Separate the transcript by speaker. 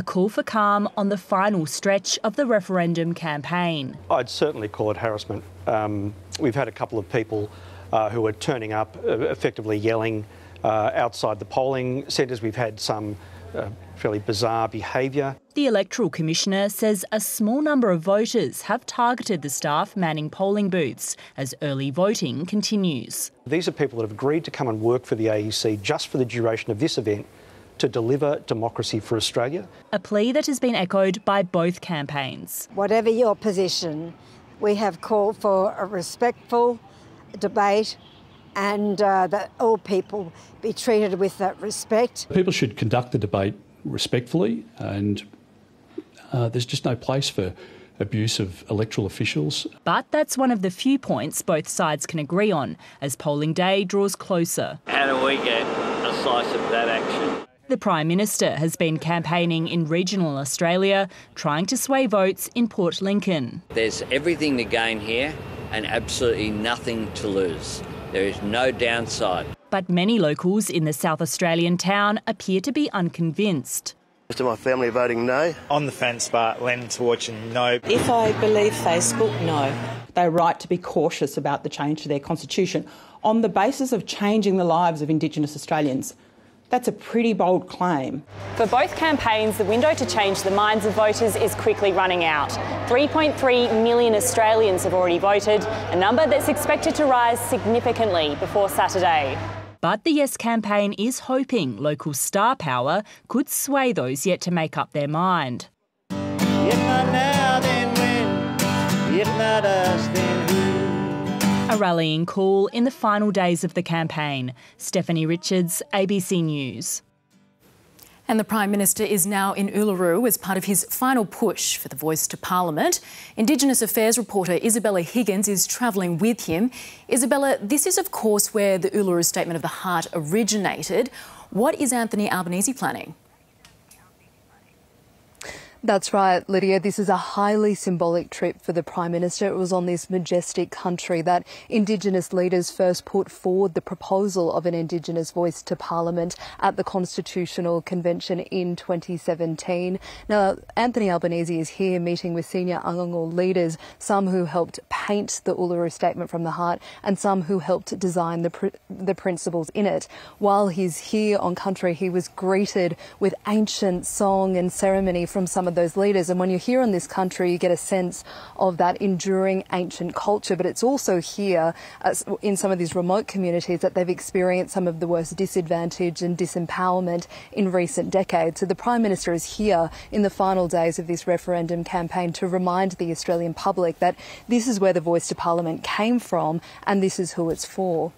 Speaker 1: a call for calm on the final stretch of the referendum campaign.
Speaker 2: I'd certainly call it harassment. We've had a couple of people who are turning up, effectively yelling outside the polling centres. We've had some fairly bizarre behaviour.
Speaker 1: The Electoral Commissioner says a small number of voters have targeted the staff manning polling booths as early voting continues.
Speaker 2: These are people that have agreed to come and work for the AEC just for the duration of this event to deliver democracy for Australia.
Speaker 1: A plea that has been echoed by both campaigns.
Speaker 3: Whatever your position, we have called for a respectful debate and that all people be treated with that respect.
Speaker 4: People should conduct the debate respectfully, and there's just no place for abuse of electoral officials.
Speaker 1: But that's one of the few points both sides can agree on as polling day draws closer.
Speaker 5: How do we get a slice of that action?
Speaker 1: The Prime Minister has been campaigning in regional Australia, trying to sway votes in Port Lincoln.
Speaker 5: There's everything to gain here and absolutely nothing to lose. There is no downside.
Speaker 1: But many locals in the South Australian town appear to be unconvinced.
Speaker 6: Most of my family are voting no.
Speaker 7: On the fence, but leaning towards no.
Speaker 8: If I believe Facebook, no. They're right to be cautious about the change to their constitution on the basis of changing the lives of Indigenous Australians. That's a pretty bold claim.
Speaker 9: For both campaigns, the window to change the minds of voters is quickly running out. 3.3 million Australians have already voted, a number that's expected to rise significantly before Saturday.
Speaker 1: But the Yes campaign is hoping local star power could sway those yet to make up their mind.
Speaker 10: If not now, then when? If not us, then who?
Speaker 1: A rallying call in the final days of the campaign. Stephanie Richards, ABC News.
Speaker 11: And the Prime Minister is now in Uluru as part of his final push for the voice to Parliament. Indigenous Affairs reporter Isabella Higgins is travelling with him. Isabella, this is of course where the Uluru Statement of the Heart originated. What is Anthony Albanese planning?
Speaker 12: That's right, Lydia. This is a highly symbolic trip for the Prime Minister. It was on this majestic country that Indigenous leaders first put forward the proposal of an Indigenous voice to Parliament at the Constitutional Convention in 2017. Now, Anthony Albanese is here meeting with senior Angangal leaders, some who helped paint the Uluru Statement from the Heart and some who helped design the principles in it. While he's here on country, he was greeted with ancient song and ceremony from some of those leaders. And when you're here in this country, you get a sense of that enduring ancient culture. But it's also here in some of these remote communities that they've experienced some of the worst disadvantage and disempowerment in recent decades. So the Prime Minister is here in the final days of this referendum campaign to remind the Australian public that this is where the voice to Parliament came from and this is who it's for.